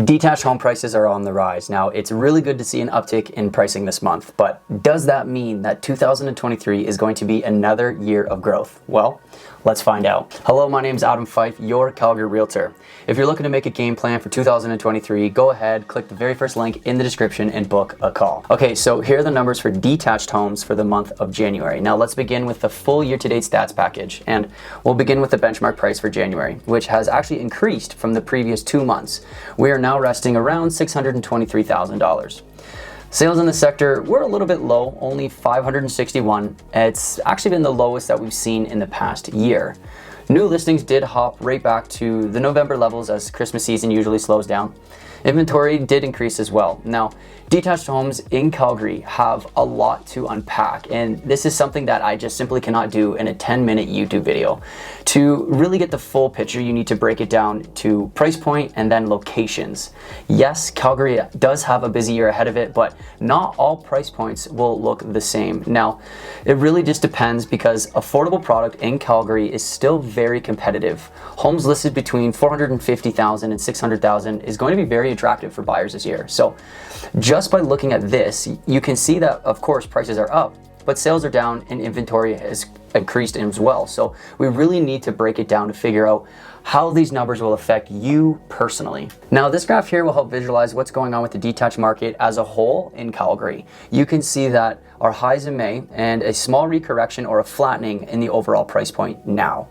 Detached home prices are on the rise. Now, it's really good to see an uptick in pricing this month, but does that mean that 2023 is going to be another year of growth? Well, let's find out. Hello, my name is Adam Fyfe, your Calgary Realtor. If you're looking to make a game plan for 2023, go ahead, click the very first link in the description and book a call. Okay, so here are the numbers for detached homes for the month of January. Now, let's begin with the full year-to-date stats package, and we'll begin with the benchmark price for January, which has actually increased from the previous 2 months. We are now resting around $623,000. Sales in the sector were a little bit low, only 561. It's actually been the lowest that we've seen in the past year. New listings did hop right back to the November levels as Christmas season usually slows down. Inventory did increase as well. Now, detached homes in Calgary have a lot to unpack, and this is something that I just simply cannot do in a 10-minute YouTube video. To really get the full picture, you need to break it down to price point and then locations. Yes, Calgary does have a busy year ahead of it, but not all price points will look the same. Now, it really just depends because affordable product in Calgary is still very competitive. Homes listed between $450,000 and $600,000 is going to be very attractive for buyers this year. So just by looking at this, you can see that of course prices are up, but sales are down and inventory has increased as well. So we really need to break it down to figure out how these numbers will affect you personally. Now, this graph here will help visualize what's going on with the detached market as a whole in Calgary. You can see that our highs in May and a small recorrection or a flattening in the overall price point now.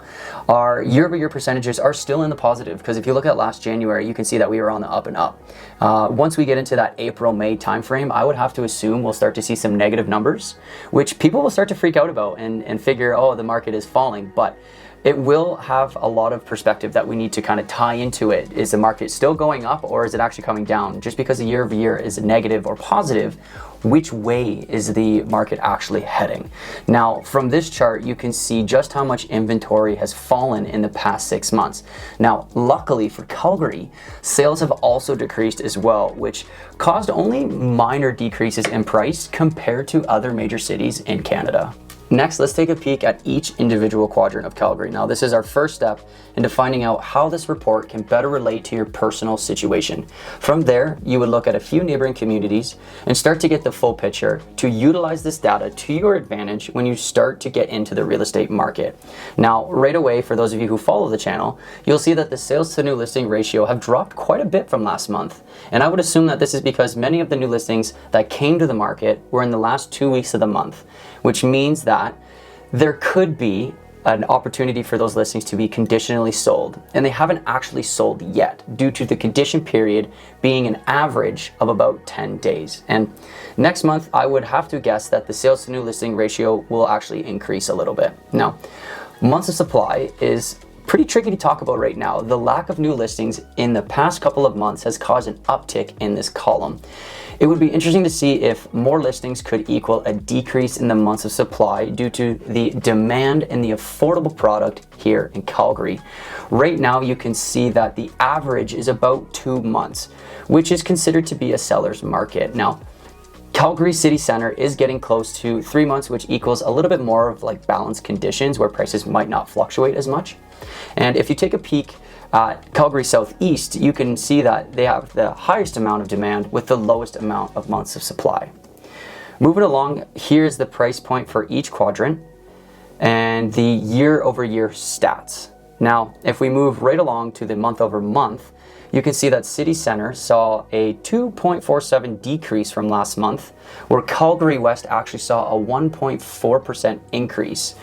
Our year-over-year percentages are still in the positive because if you look at last January, you can see that we were on the up and up. Once we get into that April-May timeframe, I would have to assume we'll start to see some negative numbers, which people will start to freak out about and figure, oh, the market is falling. But it will have a lot of perspective that we need to kind of tie into it. Is the market still going up or is it actually coming down? Just because the year over year is negative or positive, which way is the market actually heading? Now, from this chart, you can see just how much inventory has fallen in the past 6 months. Now, luckily for Calgary, sales have also decreased as well, which caused only minor decreases in price compared to other major cities in Canada. Next, let's take a peek at each individual quadrant of Calgary. Now, this is our first step into finding out how this report can better relate to your personal situation. From there, you would look at a few neighboring communities and start to get the full picture to utilize this data to your advantage when you start to get into the real estate market. Now, right away, for those of you who follow the channel, you'll see that the sales to new listing ratio have dropped quite a bit from last month. And I would assume that this is because many of the new listings that came to the market were in the last 2 weeks of the month, which means that there could be an opportunity for those listings to be conditionally sold, and they haven't actually sold yet due to the condition period being an average of about 10 days. And next month, I would have to guess that the sales to new listing ratio will actually increase a little bit. Now, months of supply is pretty tricky to talk about right now. The lack of new listings in the past couple of months has caused an uptick in this column. It would be interesting to see if more listings could equal a decrease in the months of supply due to the demand in the affordable product here in Calgary. Right now, you can see that the average is about 2 months, which is considered to be a seller's market. Now, Calgary City Center is getting close to 3 months, which equals a little bit more of like balanced conditions where prices might not fluctuate as much. And if you take a peek at Calgary Southeast, you can see that they have the highest amount of demand with the lowest amount of months of supply. Moving along, here's the price point for each quadrant and the year-over-year stats. Now, if we move right along to the month-over-month, you can see that City Center saw a 2.47 decrease from last month, where Calgary West actually saw a 1.4% increase.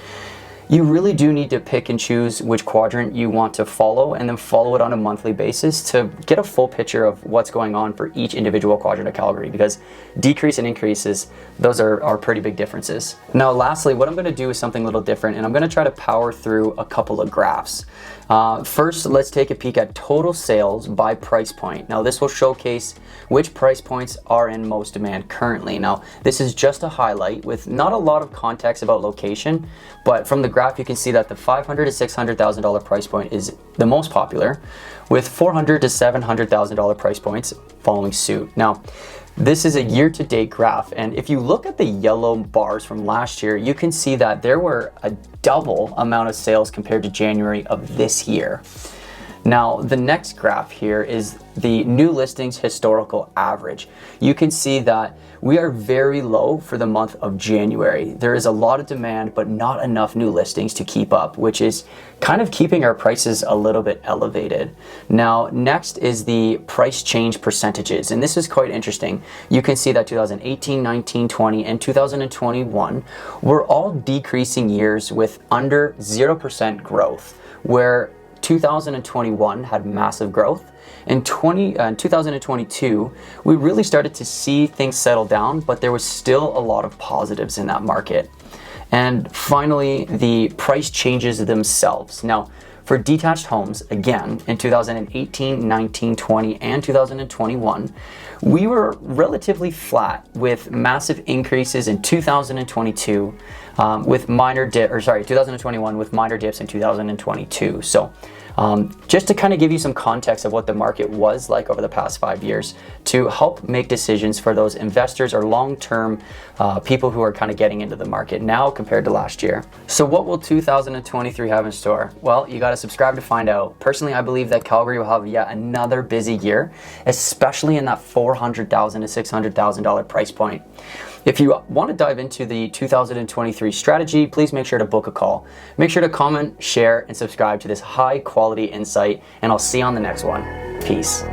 You really do need to pick and choose which quadrant you want to follow and then follow it on a monthly basis to get a full picture of what's going on for each individual quadrant of Calgary, because decrease and increases, those are pretty big differences. Now, lastly, what I'm going to do is something a little different, and I'm going to try to power through a couple of graphs. First, let's take a peek at total sales by price point. Now, this will showcase which price points are in most demand currently. Now, this is just a highlight with not a lot of context about location, but from the graph, you can see that the $500,000 to $600,000 price point is the most popular, with $400,000 to $700,000 price points following suit. Now, this is a year-to-date graph, and if you look at the yellow bars from last year, you can see that there were a double amount of sales compared to January of this year. Now, the next graph here is the new listings historical average. You can see that we are very low for the month of January. There is a lot of demand, but not enough new listings to keep up, which is kind of keeping our prices a little bit elevated. Now, next is the price change percentages, and this is quite interesting. You can see that 2018, 19, 20, and 2021 were all decreasing years with under 0% growth, where 2021 had massive growth. In 2022, we really started to see things settle down, but there was still a lot of positives in that market. And finally, the price changes themselves. Now, for detached homes, again, in 2018, 19, 20, and 2021, we were relatively flat with massive increases in 2022, 2021 with minor dips in 2022. So just to kind of give you some context of what the market was like over the past 5 years to help make decisions for those investors or long-term people who are kind of getting into the market now compared to last year. So what will 2023 have in store? Well, you got to subscribe to find out. Personally, I believe that Calgary will have yet another busy year, especially in that $400,000 to $600,000 price point. If you want to dive into the 2023 strategy, please make sure to book a call. Make sure to comment, share, and subscribe to this high quality insight, and I'll see you on the next one. Peace.